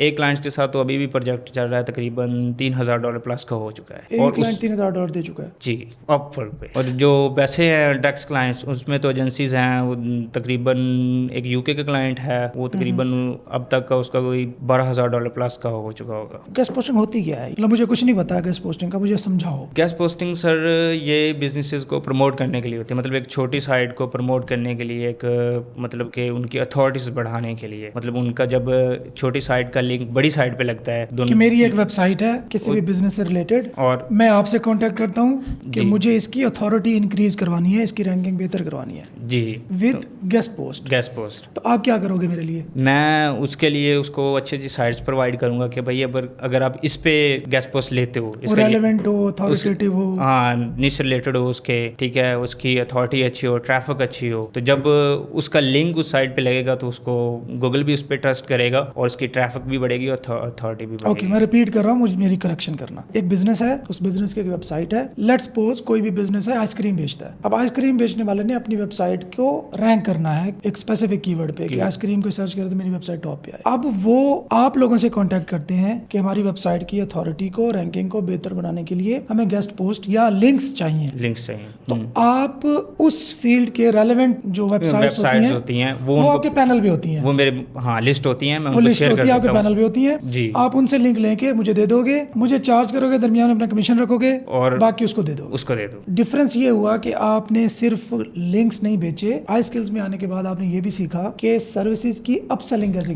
ایک کلائنٹس کے ساتھ تو ابھی بھی پروجیکٹ چل رہا ہے، تقریباً $3,000 پلس کا ہو چکا ہے. ایک کلائنٹ $3,000 دے چکا ہے جی اپ ورک پہ. اور جو ویسے ہیں ٹیکس کلائنٹس اس میں تو ایجنسیز ہیں، وہ تقریباً ایک UK کا کلائنٹ ہے، وہ تقریباً اب تک کا اس کا کوئی $12,000 پلس کا ہو چکا ہوگا. گیسٹ پوسٹنگ ہوتی کیا ہے؟ مجھے کچھ نہیں پتا گیسٹ پوسٹنگ کا، مجھے سمجھاؤ. گیسٹ پوسٹنگ سر یہ بزنسز کو پروموٹ کرنے کے لیے ہوتی ہے، مطلب ایک چھوٹی سائٹ کو پروموٹ کرنے کے لیے، ایک مطلب کہ ان کی اتھارٹیز بڑھانے کے لیے. مطلب ان کا جب چھوٹی سائٹ کا لنک بڑی سائٹ پہ لگتا ہے کہ میری ایک ویب سائٹ ہے کسی بھی بزنس سے ریلیٹڈ، اور میں آپ سے کانٹیکٹ کرتا ہوں کہ مجھے اس کی اتھارٹی انکریز کروانی ہے، اس کی رینکنگ بہتر کروانی ہے جی with guest post. Guest post. تو آپ کیا کرو گے میرے لیے؟ میں اس کے لیے اس کو اچھی اچھی سائٹس پرووائڈ کروں گا کہ بھائی اگر آپ اس پہ گیسٹ پوسٹ لیتے ہو، اس کا ریلیونٹ ہو، اتھارٹیٹیو ہو، ہاں نیش ریلیٹڈ ہو اس کے، ٹھیک ہے، اس کی اتھارٹی اچھی ہو، ٹریفک اچھی ہو، تو جب اس کا لنک اس سائٹ پہ لگے گا تو اس کو گوگل بھی اس پہ ٹرسٹ کرے گا اور اس کی ٹریفک بھی بڑھے گی اور اتھارٹی بھی بڑھے گی. اوکے میں ریپیٹ کر رہا ہوں، مجھے میری کریکشن کرنا. ایک بزنس ہے، اس بزنس کی ایک ویب سائٹ ہے. لیٹس سپوز کوئی بھی بزنس ہے آئس کریم بیچتا ہے. اب آئس کریم بیچنے والے نے اپنی ویب سائٹ کو رینک کرنا ہے ایک اسپیسیفک کی ورڈ پہ کہ آئس کریم کو سرچ کرے تو میری ویب سائٹ ٹاپ پہ آئے. اب وہ آپ لوگوں سے کانٹیکٹ کرتے ہیں کہ ہماری ویب سائٹ کی اتھارٹی کو، رینکنگ کو بہتر بنانے کے لیے ہمیں گیسٹ پوسٹ یا لنکس چاہیے. تو آپ اس فیلڈ کے ریلیونٹ جو ویب سائٹس ہوتی ہیں وہ آپ کے پینل بھی ہوتی ہیں، وہ میرے لسٹ ہوتی ہیں، میں وہ لسٹ ہوتی ہے آپ کے پینل بھی ہوتی ہے. جی آپ ان سے لنک لے کے مجھے دے دو گے، مجھے چارج کرو گے، درمیان میں اپنا کمیشن رکھو گے اور باقی اس کو دے دو. ڈفرنس یہ ہوا کہ آپ نے صرف لنکس نہیں بیچے، آئی اسکلز میں آنے کے بعد آپ نے یہ بھی سیکھا کہ سروسز کی اپ سیلنگ کیسے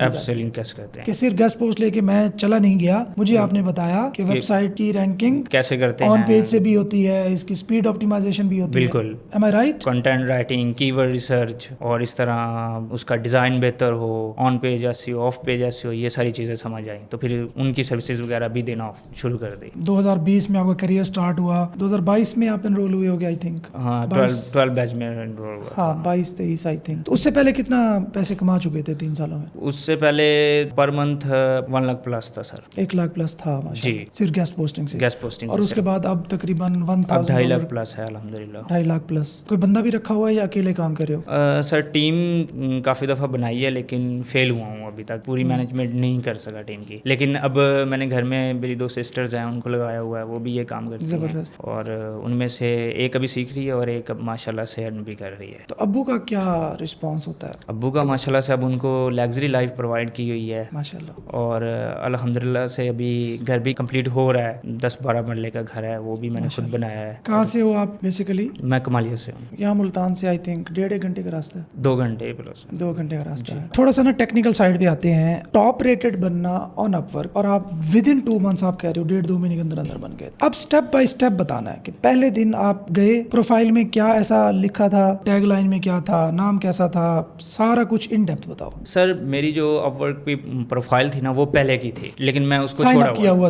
کرتے ہیں، کہ صرف گیسٹ پوسٹ لے کے میں چلا نہیں گیا. مجھے آپ نے بتایا کہ ویب سائٹ کی رینکنگ کیسے کرتے ہیں، آن پیج سے بھی ہوتی ہے، اس کی اسپیڈ آپٹیمائزیشن بھی ہوتی ہے. بالکل. Am I right؟ Content writing, کی ورڈ ریسرچ، اور اس طرح اس کا ڈیزائن بہتر ہو، آن پیج ایسی ہو، آف پیج ایسی ہو، یہ ساری چیزیں سمجھ آئیں تو پھر ان کی سروسز وغیرہ بھی دینا شروع کر دی. 2020 میں آپ کا کریئر سٹارٹ ہوا، 2022 میں آپ انرول ہوئے ہو گیا آئی تھنک. ہاں 12 بیچ میں انرول ہوا. ہاں 22-23 آئی تھنک. تو اس سے پہلے کتنا پیسے کما چکے تھے 3 سالوں میں؟ اس سے پہلے پر منتھ 1 لاکھ پلس تھا سر. 1 لاکھ پلس تھا جی، صرف گیسٹ پوسٹنگ سے. گیسٹ پوسٹنگ اور اس کے بعد اب تقریباً 2.5 لاکھ پلس ہے الحمدللہ. 2.5 لاکھ پلس. کوئی بندہ بھی رکھا ہوا ہے یا اکیلے کام کر رہے ہو؟ سر ٹیم کافی دفعہ بنائی ہے لیکن فیل ہوا ہوں ابھی تک، پوری مینجمنٹ نہیں کر سکا ٹیم کی. لیکن اب میں نے گھر میں میری 2 سسٹرز ہیں ان کو لگایا ہوا ہے، وہ بھی یہ کام کرتی ہیں اور ان میں سے ایک ابھی سیکھ رہی ہے اور ایک اب ماشاءاللہ سے ارن بھی کر رہی ہے. تو ابو کا کیا رسپانس ہوتا ہے؟ ابو کا ماشاءاللہ سے اب ان کو لگژری لائف پرووائڈ کی ہوئی ہے ماشاءاللہ، اور الحمدللہ سے ابھی گھر بھی کمپلیٹ ہو رہا ہے. 10-12 مرلے کا گھر ہے، وہ بھی میں نے خود بنایا ہے. کہاں سے ہو آپ بیسیکلی؟ میں کمالیہ سے ہوں. یہاں ملتان سے آئی تھنک 1.5 گھنٹے کا راستہ ہے. 2 گھنٹے پلس. 2 گھنٹے کا راستہ ہے. تھوڑا سا نا ٹیکنیکل سائڈ پہ آتے ہیں. ٹاپ ریٹڈ بننا آن اپ ورک اور آپ ود ان 2 منتھس آپ کہہ رہے ہو 1.5-2 مہینے کے اندر بن گئے. اب اسٹیپ بائی اسٹیپ بتانا ہے کہ پہلے دن آپ گئے، پروفائل میں کیا ایسا لکھا تھا، ٹیگ لائن میں کیا تھا، نام کیسا تھا، سارا کچھ ان ڈیپتھ بتاؤ. سر میری جو اپ ورک پہ پروفائل تھی نا وہ پہلے کی تھی، لیکن میں اس کو سائن اپ کیا ہوا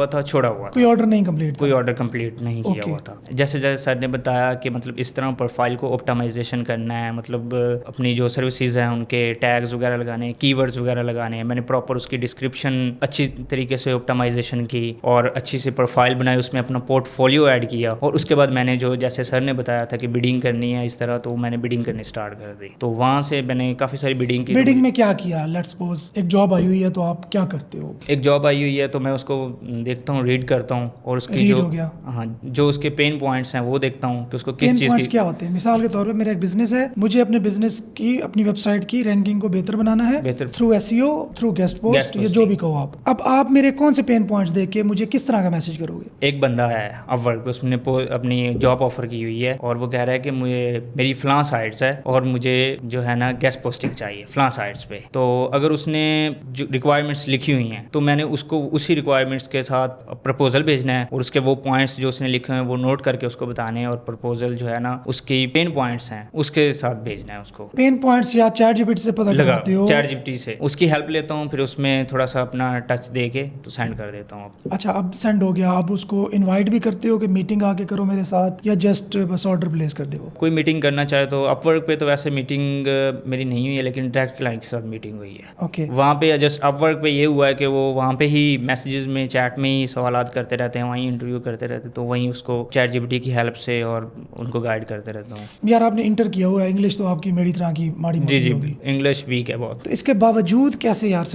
تھا، چھوڑا ہوا تھا. کوئی آرڈر نہیں کمپلیٹ، کوئی آرڈر کمپلیٹ نہیں کیا ہوا تھا. جیسے جیسے سر نے بتایا کہ مطلب اس طرح پروفائل کو آپٹیمائزیشن کرنا ہے، مطلب اپنی جو سروسز ہیں ان کے ٹیگز وغیرہ لگانے ہیں، کی ورڈز وغیرہ لگانے ہیں. میں نے پراپر اس کی ڈسکرپشن اچھی طریقے سے آپٹیمائزیشن کی اور اچھی سی پروفائل بنائی، اس میں اپنا پورٹ فولیو ایڈ کیا اور اس کے بعد میں نے جو جیسے سر نے بتایا تھا کہ بیڈنگ کرنی ہے اس طرح، تو میں نے بیڈنگ کرنی اسٹارٹ کر دی. تو وہاں سے میں نے کافی ساری بیڈنگ کی. بیڈنگ میں کیا کیا؟ لیٹس سپوز ایک جاب آئی ہوئی ہے تو آپ کیا کرتے ہو؟ ایک جاب آئی ہوئی ہے تو میں اس کو دیکھتا ہوں، ریڈ کرتا ہوں اور اس کی جو اس کے پین پوائنٹس ہیں وہ دیکھتا ہوں کہ اس کو کس چیز کی کیا ہوتے ہیں. مثال کے طور پہ میرا ایک بزنس ہے، مجھے اپنے بزنس کی، اپنی ویب سائٹ کی رینکنگ کو بہتر بنانا ہے through SEO، through guest post, یہ جو بھی کہو آپ. اب آپ میرے کون سے پین پوائنٹس دیکھ کے مجھے کس طرح کا میسج کرو گے؟ ایک بندہ ہے اپ ورک پہ، اس نے اپنی جاب آفر کی ہوئی ہے اور وہ کہہ رہا ہے کہ مجھے میری فلاں سائٹس ہے اور مجھے جو ہے نا گیسٹ پوسٹنگ چاہیے فلاں سائٹس پہ. تو اگر اس نے جو ریکوائرمنٹس لکھی ہوئی ہیں تو میں نے اس کو اسی ریکوائرمنٹس کے ساتھ پرپوزل بھیجنا ہے اور اس کے وہ پوائنٹس جو اس نے لکھے ہیں وہ نوٹ کر کے اس کو بتانے ہیں اور پرپوزل جو ہے نا اس کی پین پوائنٹس ہیں اس کے ساتھ بھیجنا ہے اس کو. پین پوائنٹس یا چیٹ جی پی ٹی سے پتہ کرتے ہو؟ چیٹ جی پی ٹی سے اس کی ہیلپ لیتا ہوں، پھر اس میں تھوڑا سا اپنا ٹچ دے کے تو سینڈ کر دیتا ہوں. اچھا اب سینڈ ہو گیا، آپ اس کو انوائٹ بھی کرتے ہو کہ میٹنگ آ کے کرو میرے ساتھ یا جسٹ بس آرڈر پلیس کر دو؟ کوئی میٹنگ کرنا چاہے تو اپ ورک پہ تو ویسے میٹنگ میری نہیں ہوئی ہے لیکن ڈائریکٹ کلائنٹ کے ساتھ میٹنگ ہوئی ہے. اوکے. وہاں پہ جسٹ اپ ورک پہ یہ ہوا ہے کہ وہ وہاں پہ ہی میسیجز میں چیٹ میں ہی سوالات کرتے رہتے ہیں، وہیں انٹرویو کرتے رہتے، تو وہیں اس کو چیٹ جی پی ٹی کی ہیلپ سے اور ان کو گائیڈ کرتے رہتا ہوں. یار آپ نے انٹر کیا ہوا ہے، انگلش تو آپ کی میری طرح کی ماڑی جی انگلش ویک ہے بہت. تو اس کے باوجود کیسے یار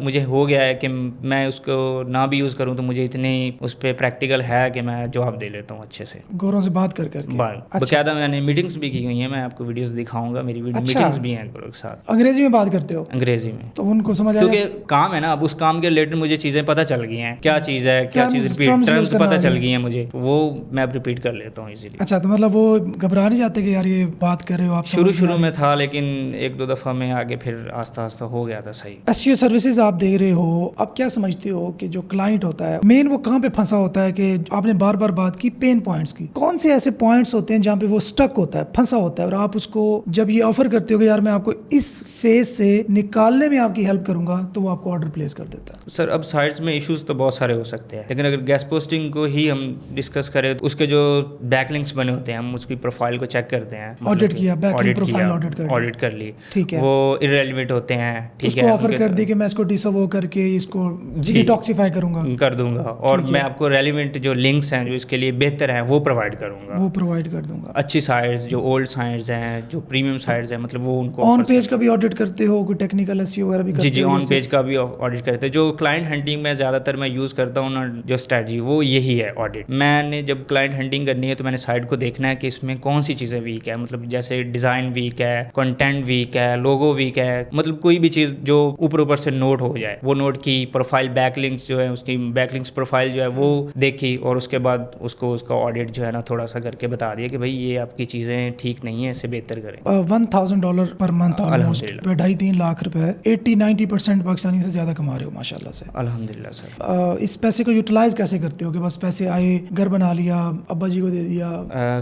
مجھے ہو گیا ہے کہ میں اس کو نہ بھی یوز کروں تو مجھے اتنی اس پہ پریکٹیکل ہے کہ میں جواب دے لیتا ہوں اچھے سے, گوروں سے بات کر کے. باقاعدہ میں نے میٹنگس بھی کی ہوئی ہیں, میں آپ کو ویڈیوز دکھاؤں گا, میری میٹنگس بھی ہیں گوروں کے ساتھ. انگریزی میں بات کرتے ہو؟ انگریزی میں, تو ان کو سمجھ آ کیونکہ کام ہے نا, اب اس کام کے ریلیٹڈ مجھے چیزیں پتہ چل گئی ہیں, کیا چیز ہے, کیا چیز ریپیٹ, ٹرمز پتہ چل گئی ہیں مجھے, وہ میں اب ریپیٹ کر لیتا ہوں ایزیلی. اچھا, تو مطلب وہ گھبرا نہیں جاتے کہ یار یہ بات کر رہے ہو آپ؟ شروع میں تھا, لیکن ایک دو دفعہ میں آگے پھر آہستہ آہستہ ہو گیا تھا صحیح. SEO سروسز آپ دے رہے ہو, اب کیا سمجھتے ہو کہ جو کلائنٹ ہوتا ہے مین وہ کہاں پہ پھنسا ہوتا ہے؟ کہ آپ نے بار بار بات کی پین پوائنٹس کی, کون سے ایسے پوائنٹس ہوتے ہیں جہاں پہ وہ سٹک ہوتا ہے, پھنسا ہوتا ہے, اور آپ اس کو جب یہ آفر کرتے ہو کہ یار میں آپ کو اس فیز سے نکالنے میں آپ کی ہیلپ کروں گا, تو وہ آپ کو آرڈر پلیس کر دیتا ہے؟ سر اب سائٹس میں ایشوز تو بہت سارے ہو سکتے ہیں, لیکن اگر گیسٹ پوسٹنگ کو ہی ہم ڈسکس کریں تو اس کے جو بیک لنکس بنے ہوتے ہیں, ہم اس کی پروفائل کو چیک کرتے ہیں, آڈٹ کیا, بیک لنک پروفائل آڈٹ کر لی, ٹھیک ہے, وہ irrelevant ہوتے ہیں, اس کو آفر کر دی کہ میں اس کو ڈیسو کر کے اس کو ڈیٹاکسیفائی کروں گا, کر دوں گا, اور میں آپ کو ریلیونٹ جو لنکس ہیں جو اس کے لیے بہتر ہیں وہ پرووائڈ کروں گا, وہ پرووائڈ کر دوں گا. اچھی سائٹس جو اولڈ سائٹس ہیں, جو پریمیم سائٹس ہیں, مطلب وہ ان کو آن پیج کا بھی آڈٹ کرتے ہو, کوئی ٹیکنیکل SEO وغیرہ بھی کرتے ہو؟ جی آن پیج کا بھی آڈٹ کرتے ہیں. جو کلائنٹ ہنٹنگ میں زیادہ تر میں یوز کرتا ہوں نا, جو اسٹریٹجی وہ یہی ہے آڈٹ. میں نے جب کلائنٹ ہنٹنگ کرنی ہے تو میں نے سائٹ کو دیکھنا ہے کہ اس میں کون سی چیزیں ویک ہے, مطلب جیسے ڈیزائن ویک ہے, کنٹینٹ ویک ہے, لوگو ویک ہے, مطلب کوئی بھی چیز جو اوپر سے نوٹ ہو جائے وہ نوٹ کی. پروفائل بیک لنکس جو ہے, اس کی بیک لنکس پروفائل جو ہے وہ دیکھی, اور اس کے بعد اس کو اس کا آڈٹ جو ہے نا تھوڑا سا کر کے بتا دیا کہ بھائی یہ آپ کی چیزیں ٹھیک نہیں ہیں, اسے بہتر کریں. $1,000 پر منتھ, الحمد للہ 2.5-3 لاکھ روپے, 80-90% پاکستانی سے زیادہ کما رہے ہو ماشاء اللہ سے, الحمد للہ سر. اس پیسے کو یوٹیلائز کیسے کرتے ہو کہ بس پیسے آئے, گھر بنا لیا, ابا جی کو دے دیا؟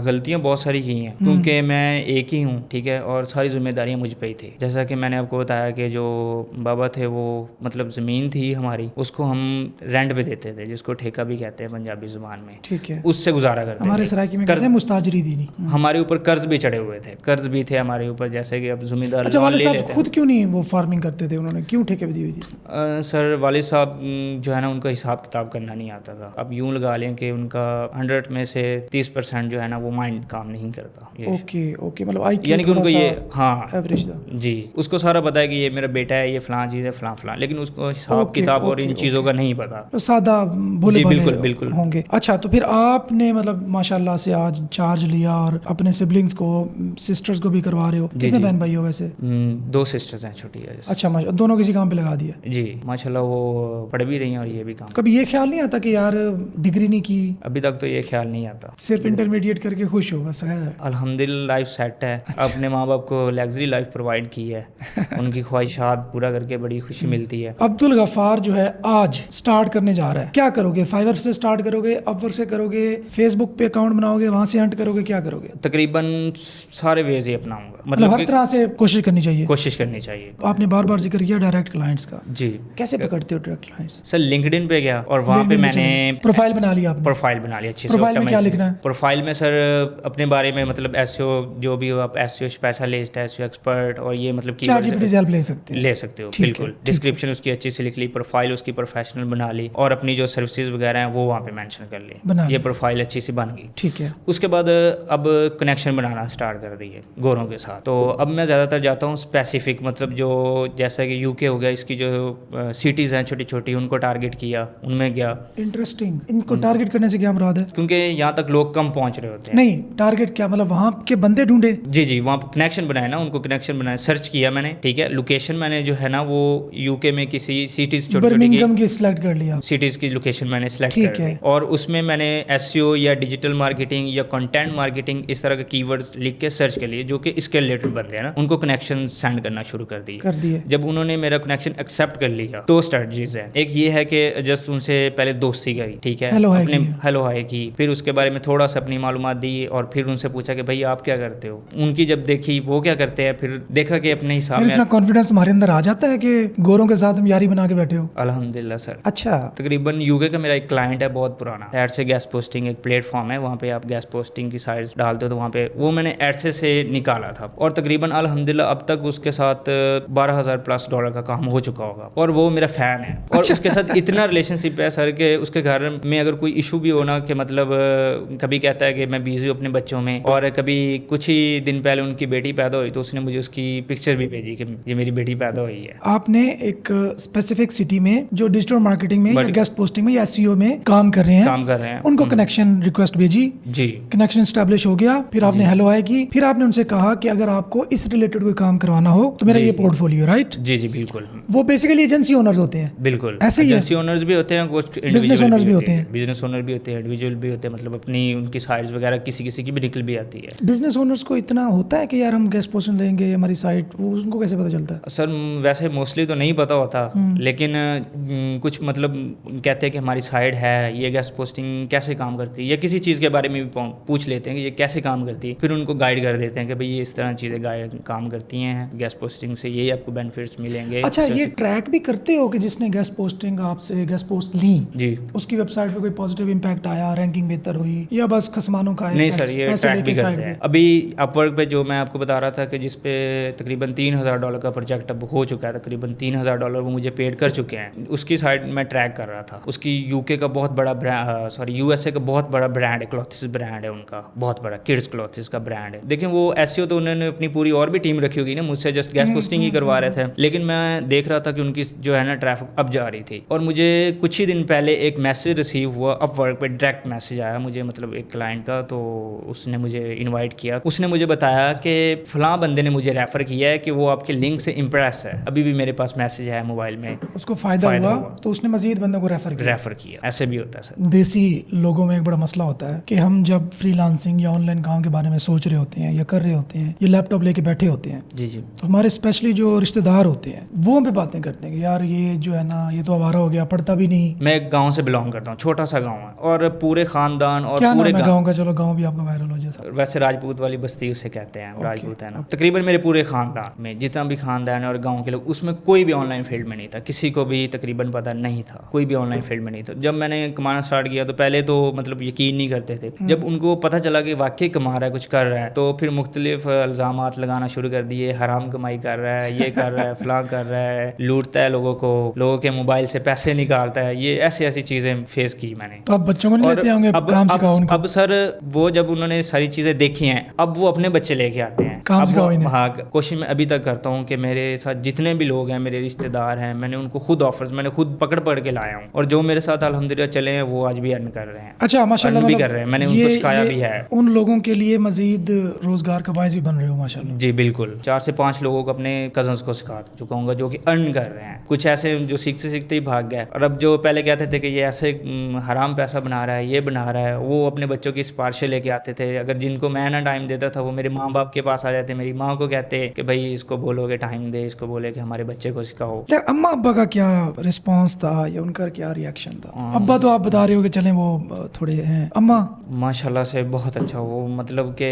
غلطیاں بہت ساری کی ہیں, کیونکہ میں ایک ہی ہوں, ٹھیک ہے, اور ساری ذمہ داریاں مجھ پہ ہی تھی. جیسا کہ میں نے آپ کو بتایا کہ جو بابا تھے وہ مطلب زمین تھی ہماری, اس کو ہم رینٹ پہ دیتے تھے, جس کو ٹھیکہ بھی کہتے ہیں پنجابی زبان میں, ٹھیک ہے, اس سے گزارا کرتے. ہمارے سرائکی میں کہتے ہیں مستاجری دینی. ہمارے اوپر قرض بھی چڑھے ہوئے تھے, قرض بھی تھے ہمارے اوپر, جیسے کہ اب زمیندار. اچھا, والد صاحب خود کیوں نہیں وہ فارمنگ کرتے تھے, انہوں نے کیوں ٹھیکے پہ دی ہوئی تھی؟ سر والد صاحب جو ہے نا ان کا حساب کتاب کرنا نہیں آتا تھا. اب یوں لگا لیں کہ ان کا 100 میں سے 30% جو ہے نا وہ مائنڈ کام نہیں کرتا. اوکے, مطلب یعنی کہ ان کو یہ, ہاں ایوریج تھا جی, اس کو سارا پتا ہے کہ یہ میرا بیٹا ہے, یہ فلاں چیز ہے, فلاں فلاں, لیکن اس کو حساب کتاب اور ان چیزوں کا نہیں پتا, سادہ بھولے بھالے بالکل ہوں گے. اچھا, تو پھر آپ نے مطلب ماشاء اللہ سے آج چارج لیا اور اپنے سبلنگس کو, سسٹرز کو بھی کروا رہے ہو. کتنے بہن بھائی ہو ویسے؟ 2 سسٹرز ہیں چھوٹی ہے. اچھا, دونوں کسی کام پہ لگا دیا؟ جی ماشاء اللہ, وہ پڑھ بھی رہی ہیں اور یہ بھی کام. کبھی یہ خیال نہیں آتا کہ یار ڈگری نہیں کی؟ ابھی تک تو یہ خیال نہیں آتا, صرف انٹرمیڈیٹ کر کے خوش ہو بس. الحمد للہ لائف سیٹ ہے, اپنے ماں باپ کو لیگزری لائف پرووائڈ کی ہے, ان کی خواہشات پورا کر کے بڑی خوشی ملتی ہے. عبدالغفار جو ہے آج سٹارٹ کرنے جا رہا ہے, کیا کرو گے؟ فائیور سے سٹارٹ کرو گے, اپ ورک سے کرو گے, فیس بک پہ اکاؤنٹ بناؤ گے, وہاں سے ہنٹ کرو گے, کیا کرو گے؟ تقریباً سارے ویز ہی اپناؤں گا, مطلب ہر طرح سے کوشش کرنی چاہیے. کوشش کرنی چاہیے. آپ نے بار بار ذکر کیا ڈائریکٹ کلائنٹس کا, جی کیسے پکڑتے ہو ڈائریکٹ کلائنٹس؟ سر لنکڈن پہ گیا اور وہاں پہ میں نے پروفائل بنا لیا. پروفائل بنا لی اچھی سے. پروفائل میں کیا لکھنا ہے؟ پروفائل میں سر اپنے بارے میں, مطلب SEO جو بھی ہو, آپ SEO اسپیشلسٹ, SEO ایکسپرٹ, اور یہ مطلب کی چیٹ جی پی ٹی سے ہیلپ لے سکتے ہو. بالکل, ڈسکرپشن اس کی اچھی سے لکھ لی, پروفائل اس کی پروفیشنل بنا لی, اور اپنی جو سروسز وغیرہ ہیں وہ وہاں پہ مینشن کر لی. یہ پروفائل اچھی سی بن گئی, ٹھیک ہے. اس کے بعد اب کنیکشن بنانا اسٹارٹ کر دیے گوروں کے ساتھ. تو اب میں زیادہ تر جاتا ہوں اسپیسیفک, مطلب جو جیسا کہ UK ہو گیا, اس کی جو سٹیز ہیں چھوٹی چھوٹی, ان کو ٹارگیٹ کیا, ان میں گیا. انٹرسٹنگ. ان کو ٹارگیٹ کرنے سے کیا مراد ہے؟ کیونکہ یہاں تک لوگ کم پہنچ رہے ہوتے ہیں. نہیں, ٹارگیٹ کیا مطلب وہاں کے بندے ڈھونڈے؟ جی وہاں کنیکشن بنائے نا, ان کو کنیکشن بنائے, سرچ کیا میں نے, ٹھیک ہے. لوکیشن میں نے جو ہے نا وہ UK میں کسی سٹیز چھوٹی برمنگھم کی سلیکٹ کر لیا, سٹیز کی لوکیشن میں نے سلیکٹ کر لی, اور اس میں میں نے SEO یا ڈیجیٹل مارکیٹنگ یا کنٹینٹ مارکیٹنگ اس طرح کے کی ورڈز لکھ کے سرچ کر لیے جو کہ اس کے ریلیٹڈ بندے ہیں نا, ان کو کنیکشن سینڈ کرنا شروع کر دیے. جب انہوں نے میرا کنیکشن ایکسیپٹ کر لیا تو اسٹریٹجیز ہیں. ایک یہ ہے کہ جسٹ ان سے پہلے دوستی کری, ٹھیک ہے, اپنے ہیلو ہائی کی, پھر اس کے بارے میں تھوڑا سا اپنی معلومات دی, اور پھر ان سے پوچھا کہ بھائی آپ کیا کرتے ہو. ان کی جب دیکھی وہ کیا کرتے ہیں, پھر دیکھا کہ اپنے حساب میں اتنا کانفیڈنس تمہارے اندر آ جاتا ہے کہ گوروں کے ساتھ تم یاری بنا کے بیٹھے ہو. الحمدللہ سر. اچھا, تقریباً UK کا میرا ایک کلائنٹ ہے بہت پرانا, ایڈ سے گیس پوسٹنگ ایک پلیٹ فارم ہے, وہاں پہ آپ گیس پوسٹنگ کی سائٹس ڈالتے ہو, تو وہاں پہ وہ میں نے ایڈ سے نکالا تھا, اور تقریباً الحمدللہ اب تک اس کے ساتھ $12,000+ کا کام ہو چکا ہوگا, اور وہ میرا فین ہے, اور اس کے ساتھ اتنا ریلیشن شپ ہے سر کہ اس کے گھر میں اگر کوئی ایشو بھی ہونا کہ مطلب کبھی کہتا ہے کہ میں بیزی ہوں اپنے بچوں میں, اور کبھی کچھ ہی دن پہلے ان کی بیٹی پیدا ہوئی تو اس نے مجھے اس کی پکچر بھی بھیجی کہ یہ میری بیٹی پیدا ہوئی ہے. آپ نے ایک اسپیسیفک سٹی میں جو ڈیجیٹل مارکیٹنگ میں یا گیسٹ پوسٹنگ میں یا SEO میں کام کر رہے ہیں ان کو کنیکشن ریکویسٹ بھیجی, جی کنیکشن اسٹیبلش ہو گیا, پھر آپ نے ہیلو آئی کی, پھر آپ نے ان سے کہا کہ اگر آپ کو اس ریلیٹڈ کوئی کام کروانا ہو تو میرا یہ پورٹ فولیو, رائٹ؟ جی جی بالکل. وہ بیسیکلی ایجنسی اونرز ہوتے ہیں. بالکل ایسے ہی ایجنسی اونرز بھی ہوتے ہیں, کچھ بزنس اونرز بھی ہوتے ہیں, بزنس اونر بھی ہوتے ہیں, انڈیویجول بھی ہوتے ہیں, مطلب اپنی ان کی سائٹس وغیرہ کسی کسی کی بھی نکل بھی آتی ہے. بزنس اونرز کو اتنا ہوتا ہے کہ یار ہم گیسٹ پوسٹنگ لیں گے ہماری سائٹ, وہ ان کو کیسے پتہ چلتا ہے؟ سر ویسے موسٹلی تو نہیں پتہ ہوتا, لیکن کچھ مطلب کہتے ہیں کہ ہماری سائٹ ہے, یہ گیسٹ پوسٹنگ کیسے کام کرتی ہے, یا کسی چیز کے بارے میں بھی پوچھ لیتے ہیں کہ یہ کیسے کام کرتی ہے, پھر ان کو گائیڈ کر دیتے ہیں کہ بھئی یہ اس طرح چیزیں کام کرتی ہیں, گیسٹ پوسٹنگ سے یہی آپ کو بینیفٹس ملیں گے. اچھا, یہ ٹریک بھی کرتے ہو کہ جس نے گیسٹ پوسٹنگ آپ سے گیسٹ پوسٹ لی, جی اس کی ویب سائٹ پہ کوئی پازیٹیو امپیکٹ آیا, رینکنگ بہتر ہوئی, یا بس خصمانوں کا ہے؟ نہیں سر, یہ ٹریک بھی کرتے ہیں. ابھی اپ ورک پہ جو میں آپ کو بتا رہا تھا کہ جس پہ تقریباً $3,000 کا پروجیکٹ اب ہو چکا ہے, تقریباً $3,000 وہ مجھے پیڈ کر چکے ہیں, اس کی سائٹ میں ٹریک کر رہا تھا. اس کی UK کا بہت بڑا USA کا بہت بڑا برانڈ ہے, کلوتھس برانڈ ہے ان کا, بہت بڑا کڈس کلوتھس کا برانڈ ہے. دیکھیں وہ SEO تو انہوں نے اپنی پوری اور بھی ٹیم رکھی ہوگی نا, مجھ سے جسٹ گیسٹ پوسٹنگ ہی کروا رہے تھے, لیکن میں دیکھ رہا تھا کہ ان کی جو ہے نا ٹریفک اب جا رہی تھی. اور مجھے کچھ ہی دن پہلے ایک میسج ریسیو ہوا اپ ورک پہ, ڈائریکٹ میسج آیا مجھے, مطلب ایک کلائنٹ کا, تو اس نے مجھے انوائٹ کیا. اس نے مجھے بتایا کہ فلاں بندے نے مجھے ریفر کیا ہے کہ وہ آپ کے لنک سے امپریس ہے. ابھی بھی میرے پاس میسج ہے موبائل میں, اس کو فائدہ ہوا تو اس نے مزید بندوں کو ریفر کیا. ایسے بھی ہوتا ہے سر. دیسی لوگوں میں ایک بڑا مسئلہ ہوتا ہے کہ ہم جب فری لانسنگ یا آن لائن کام کے بارے میں سوچ رہے ہوتے ہیں یا کر رہے ہوتے ہیں یا لیپ ٹاپ لے کے بیٹھے ہوتے ہیں, جی جی, تو ہمارے اسپیشلی جو رشتہ دار ہوتے ہیں وہ ہم پہ باتیں کرتے ہیں کہ یار یہ جو ہے نا یہ تو آوارہ ہو گیا, پڑھتا بھی نہیں. میں ایک گاؤں سے بلانگ کرتا ہوں, چھوٹا سا گاؤں ہے, اور پورے خاندان اور کیا پورے نام ہے گاؤں کا؟ چلو گاؤں بھی آپ کا وائرل ہو جائے. ویسے راجپوت والی بستی اسے کہتے ہیں, راجپوت ہے نا. تقریباً میرے پورے خاندان میں جتنا بھی خاندان ہے اور گاؤں کے لوگ, اس میں کوئی بھی آن لائن فیلڈ میں نہیں تھا, کسی کو بھی تقریباً پتہ نہیں تھا, کوئی بھی آن لائن فیلڈ میں نہیں تھا. جب میں نے کمانا اسٹارٹ کیا تو پہلے تو مطلب یقین نہیں کرتے تھے. جب ان کو پتہ چلا کہ واقعی کما رہا ہے, کچھ کر رہا ہے, تو پھر مختلف الزامات لگانا شروع کر دیے, حرام کمائی کر رہا ہے, یہ کر رہا ہے, فلاں کر رہا ہے, لوٹتا ہے لوگوں کو, لوگوں کے موبائل سے پیسے نکالتا ہے, یہ ایسی چیزیں فیس کی میں نے. تو اب بچوں کو نہیں لیتے ہوں گے کام سکھاؤ ان کو؟ اب سر وہ جب انہوں نے ساری چیزیں دیکھی ہیں, اب وہ اپنے بچے لے کے آتے ہیں کام سکھاؤ انہیں. ہاں, کوشش میں ابھی تک کرتا ہوں کہ میرے ساتھ جتنے بھی لوگ ہیں, میرے رشتے دار ہیں, میں نے ان کو خود آفرز میں نے خود پکڑ کے لایا ہوں, اور جو میرے ساتھ الحمدللہ چلے ہیں وہ آج بھی ارن کر رہے ہیں. اچھا ماشاءاللہ, بھی کر رہے ہیں, میں نے ان کو سکھایا بھی ہے. ان لوگوں کے لیے مزید روزگار کا باعث بھی بن رہے ہو ماشاءاللہ. جی بالکل, 4 سے 5 لوگوں کو اپنے کزنس کو سکھا چکا ہوں گا جو کہ ارن کر رہے ہیں. کچھ ایسے جو سیکھتے ہی بھاگ گئے, اور اب جو پہلے کہتے تھے کہ یہ ایسے حرام پیسہ بنا رہا ہے, یہ بنا رہا ہے, وہ اپنے بچوں کی سفارشیں لے کے آتے تھے. اگر جن کو میں نہ ٹائم دیتا تھا وہ میرے ماں باپ کے پاس آ جاتے, میری ماں کو کہتے کہ بھائی اس کو بولو کہ ٹائم دے, اس کو بولے کہ ہمارے بچے کو سکھاؤ. یار اماں ابا کا کیا رسپانس تھا یا ان کا کیا ریئیکشن تھا؟ ابا تو آپ بتا رہے ہو کہ چلیں وہ تھوڑے ہیں, اماں ماشاءاللہ سے بہت اچھا, وہ مطلب کہ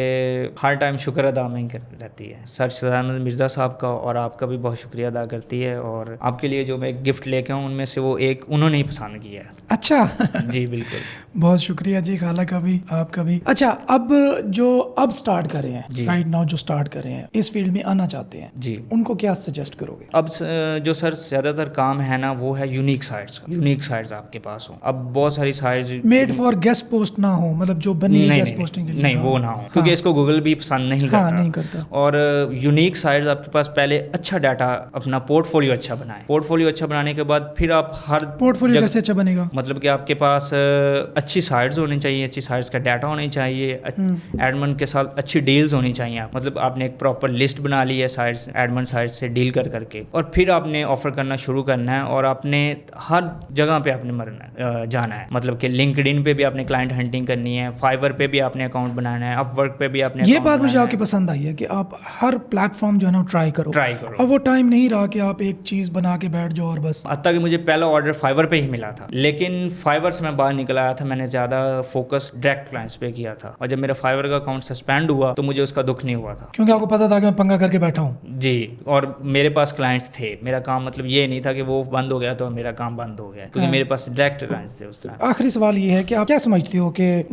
ہر ٹائم شکر ادا میں رہتی ہے. سر سدان مرزا صاحب کا اور آپ کا بھی بہت شکریہ ادا کرتی ہے, اور آپ کے لیے جو میں گفٹ لے کے آؤں ان میں سے وہ ایک انہوں نے ہی پسند کیا ہے. اچھا جی بالکل, بہت شکریہ جی, خالہ کا بھی آپ کا بھی. اچھا اب سٹارٹ کر رہے ہیں رائٹ ناؤ, جو سٹارٹ کر رہے ہیں اس فیلڈ میں آنا چاہتے ہیں, جی ان کو کیا سجیسٹ کرو گے؟ اب جو سر زیادہ تر کام ہے نا وہ ہے یونیک سائٹس کا. یونیک سائٹس آپ کے پاس ہوں, اب بہت ساری sites made for guest post نہ ہو, مطلب جو بنی ہے گیسٹ پوسٹنگ کے لیے, نہیں وہ نہ ہو, کیونکہ اس کو گوگل بھی پسند نہیں کرتا. اور یونیک سائٹس آپ کے پاس پہلے اچھا ڈاٹا, اپنا پورٹ فولیو اچھا بنائیں. پورٹ فولیو اچھا بنانے کے بعد پھر آپ ہر پورٹ فولیو کیسے اچھا بنے گا؟ مطلب کہ آپ کے پاس اچھی سائٹس ہونی چاہیے, اچھی سائٹس کا ڈاٹا ہونا چاہیے, ایڈمن کے ساتھ اچھی ڈیلز ہونی چاہیے. مطلب آپ نے ایک پراپر لسٹ بنا لی ہے سائٹس, ایڈمن سائٹس سے ڈیل کر کے, اور پھر آپ نے آفر کرنا شروع کرنا ہے, اور آپ نے ہر جگہ پہ آپ نے جانا ہے. مطلب کہ لنکڈ ان پہ بھی آپ نے کلائنٹ ہنٹنگ کرنی ہے, فائیور پہ بھی آپ نے اکاؤنٹ بنانا ہے, اپ ورک پہ بھی آپ نے. یہ بات مجھے آپ کی پسند آئی ہے کہ آپ ہر پلیٹ فارم جو ہے نا ٹرائی کرو. اب وہ ٹائم نہیں رہا کہ آپ ایک چیز بنا کے بیٹھ جاؤ اور بس. حتیٰ کہ مجھے پہلا آرڈر فائیور پہ ہی ملا تھا, لیکن فائیور سے میں باہر نکل آیا تھا, میں نے زیادہ فوکس ڈائریکٹ کلائنٹس پہ کیا تھا, اور جب میرا فائیور کا اکاؤنٹ سسپینڈ ہوا تو مجھے اس کا دکھ نہیں ہوا تھا, کیونکہ آپ کو پتا تھا کہ میں پنگا کر کے بیٹھا ہوں. جی, اور میرے پاس کلائنٹس تھے, میرا کام مطلب یہ نہیں تھا کہ وہ بند ہو گیا تو میرا کام بند ہو گیا, کیونکہ میرے پاس ڈائریکٹ کلائنٹس تھے اس طرح. آخری سوال یہ ہے کہ آپ کیا سمجھتے ہو کہ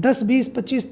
10 20 25